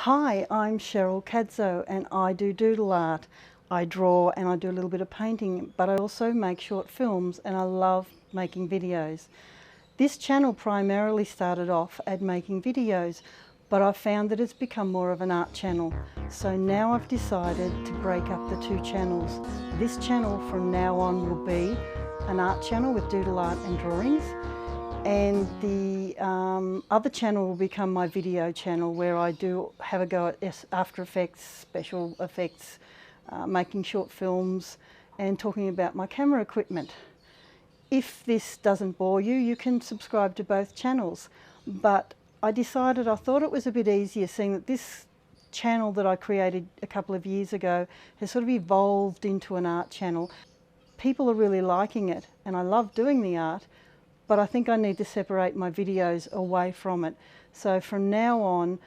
Hi, I'm Cheryl Cadzow and I do doodle art. I draw and I do a little bit of painting, but I also make short films and I love making videos. This channel primarily started off at making videos, but I've found that it's become more of an art channel. So now I've decided to break up the two channels. This channel from now on will be an art channel with doodle art and drawings. And the other channel will become my video channel, where I do have a go at After Effects, special effects, making short films and talking about my camera equipment. If this doesn't bore you, you can subscribe to both channels. But I thought it was a bit easier seeing that this channel that I created a couple of years ago has sort of evolved into an art channel. People are really liking it and I love doing the art, but I think I need to separate my videos away from it. So from now on,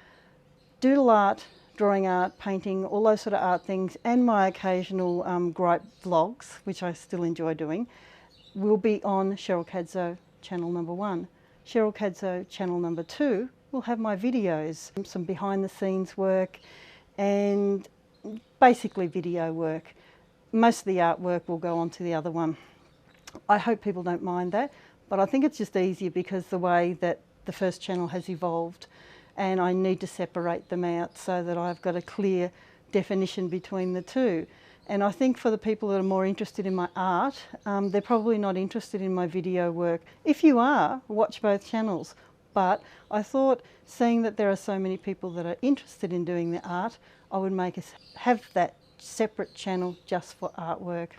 doodle art, drawing art, painting, all those sort of art things, and my occasional gripe vlogs, which I still enjoy doing, will be on Cheryl Cadzow channel number 1. Cheryl Cadzow channel number 2 will have my videos, some behind the scenes work and basically video work. Most of the artwork will go on to the other one. I hope people don't mind that. But I think it's just easier because the way that the first channel has evolved, and I need to separate them out so that I've got a clear definition between the two. And I think for the people that are more interested in my art, they're probably not interested in my video work. If you are, watch both channels. But I thought, seeing that there are so many people that are interested in doing the art, I would have that separate channel just for artwork.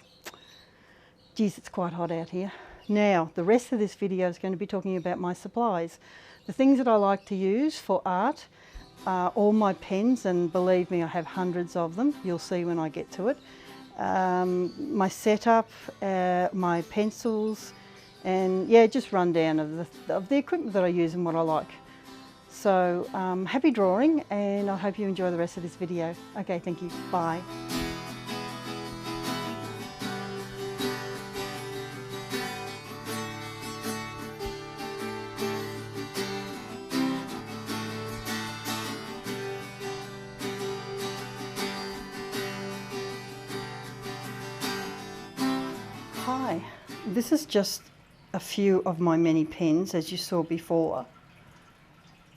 Geez, it's quite hot out here. Now, the rest of this video is going to be talking about my supplies. The things that I like to use for art are all my pens, and believe me, I have hundreds of them. You'll see when I get to it. My setup, my pencils, and yeah, just rundown of the equipment that I use and what I like. So, happy drawing, and I hope you enjoy the rest of this video. Okay, thank you. Bye. Hi, this is just a few of my many pens, as you saw before,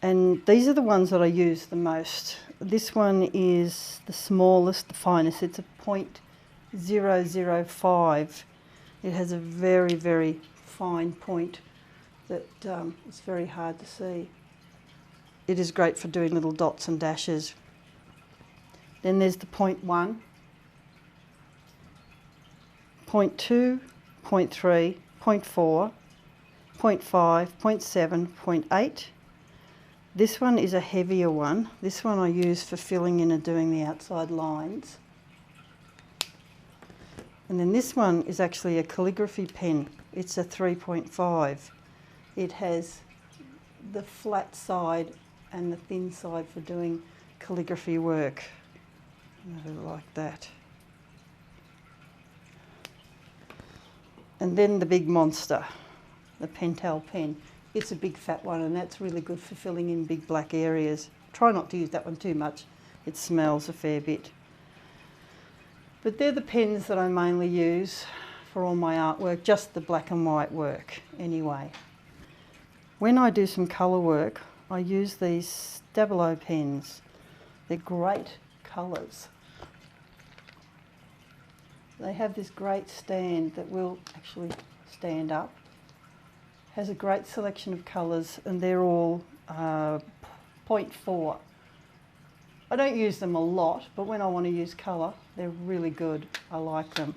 and these are the ones that I use the most. This one is the smallest, the finest. It's a .005. It has a very, very fine point that is very hard to see. It is great for doing little dots and dashes. Then there's the .1. 0.2, 0.3, 0.4, 0.5, 0.7, 0.8. This one is a heavier one. This one I use for filling in and doing the outside lines. And then this one is actually a calligraphy pen. It's a 3.5. It has the flat side and the thin side for doing calligraphy work. Like that. And then the big monster, the Pentel pen. It's a big fat one, and that's really good for filling in big black areas. Try not to use that one too much. It smells a fair bit. But they're the pens that I mainly use for all my artwork, just the black and white work anyway. When I do some colour work, I use these Doodle pens. They're great colours. They have this great stand that will actually stand up. Has a great selection of colours, and they're all 0.4. I don't use them a lot, but when I want to use colour, they're really good. I like them.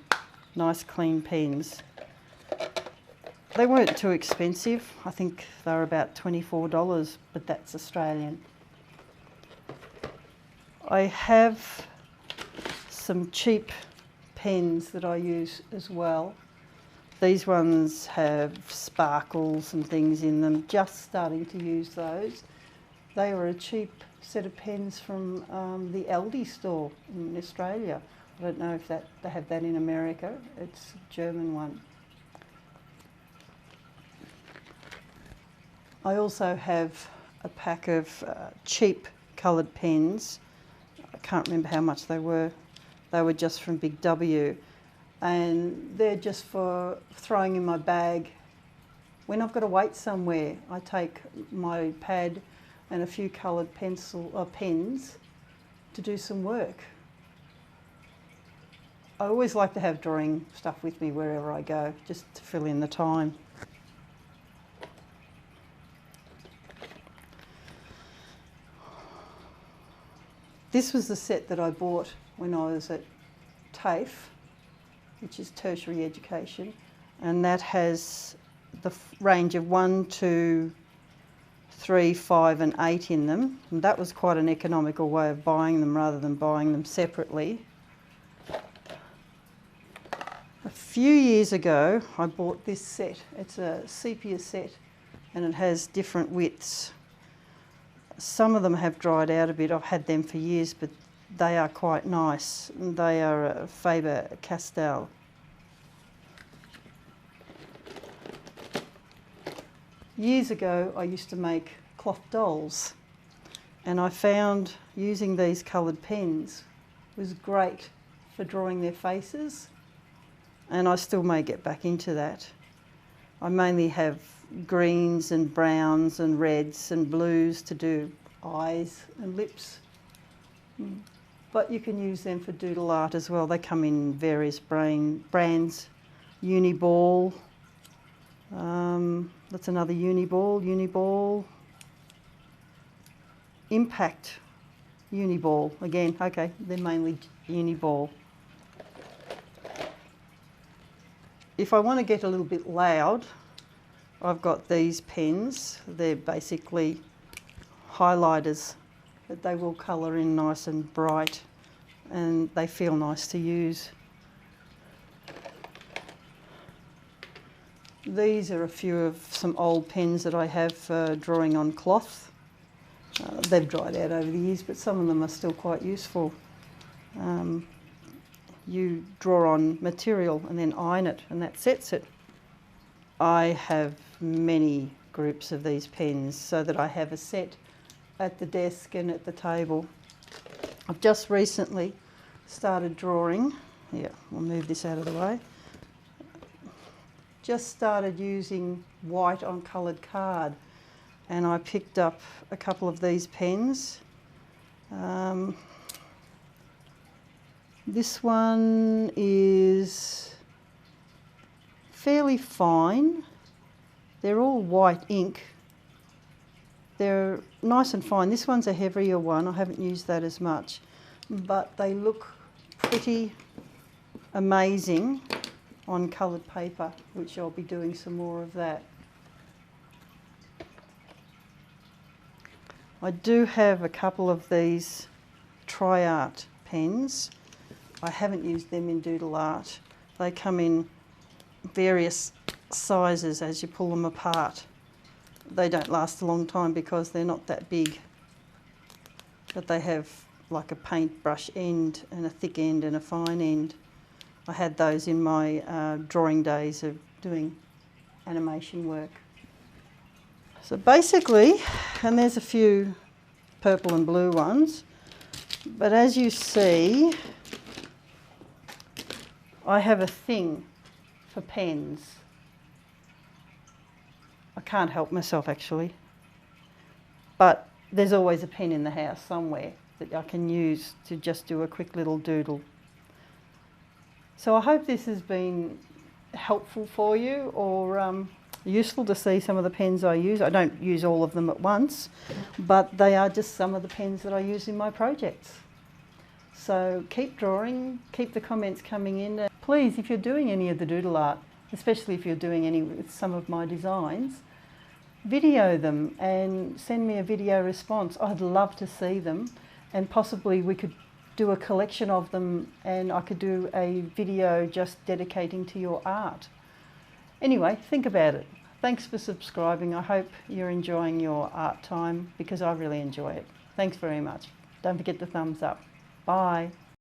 Nice clean pens. They weren't too expensive. I think they're about $24, but that's Australian. I have some cheap pens that I use as well. These ones have sparkles and things in them. Just starting to use those. They were a cheap set of pens from the Aldi store in Australia. I don't know if they have that in America. It's a German one. I also have a pack of cheap coloured pens. I can't remember how much they were. They were just from Big W, and they're just for throwing in my bag. When I've got to wait somewhere, I take my pad and a few coloured pens to do some work. I always like to have drawing stuff with me wherever I go, just to fill in the time. This was the set that I bought when I was at TAFE, which is tertiary education, and that has the range of 1, 2, 3, 5 and 8 in them. And that was quite an economical way of buying them rather than buying them separately. A few years ago I bought this set. It's a sepia set and it has different widths. Some of them have dried out a bit. I've had them for years, but they are quite nice. They are a Faber-Castell. Years ago I used to make cloth dolls, and I found using these coloured pens was great for drawing their faces, and I still may get back into that. I mainly have greens and browns and reds and blues to do eyes and lips. But you can use them for doodle art as well. They come in various brands. Uniball, that's another Uniball. Impact Uniball, again, okay, they're mainly Uniball. If I want to get a little bit loud, I've got these pens. They're basically highlighters, but they will colour in nice and bright, and they feel nice to use. These are a few of some old pens that I have for drawing on cloth. They've dried out over the years, but some of them are still quite useful. You draw on material and then iron it, and that sets it. I have many groups of these pens so that I have a set at the desk and at the table. I've just recently started drawing. Yeah, we'll move this out of the way. Just started using white on coloured card, and I picked up a couple of these pens. This one is fairly fine. They're all white ink. They're nice and fine. This one's a heavier one. I haven't used that as much, but they look pretty amazing on coloured paper, which I'll be doing some more of that. I do have a couple of these Tri-Art pens. I haven't used them in doodle art. They come in various sizes as you pull them apart. They don't last a long time because they're not that big, but they have like a paintbrush end and a thick end and a fine end. I had those in my drawing days of doing animation work. So basically, and there's a few purple and blue ones, but as you see, I have a thing for pens. I can't help myself actually, but there's always a pen in the house somewhere that I can use to just do a quick little doodle. So I hope this has been helpful for you, or useful to see some of the pens I use. I don't use all of them at once, but they are just some of the pens that I use in my projects. So keep drawing, keep the comments coming in. Please, if you're doing any of the doodle art, especially if you're doing any with some of my designs, video them and send me a video response. I'd love to see them, and possibly we could do a collection of them, and I could do a video just dedicating to your art. Anyway, think about it. Thanks for subscribing. I hope you're enjoying your art time, because I really enjoy it. Thanks very much. Don't forget the thumbs up. Bye.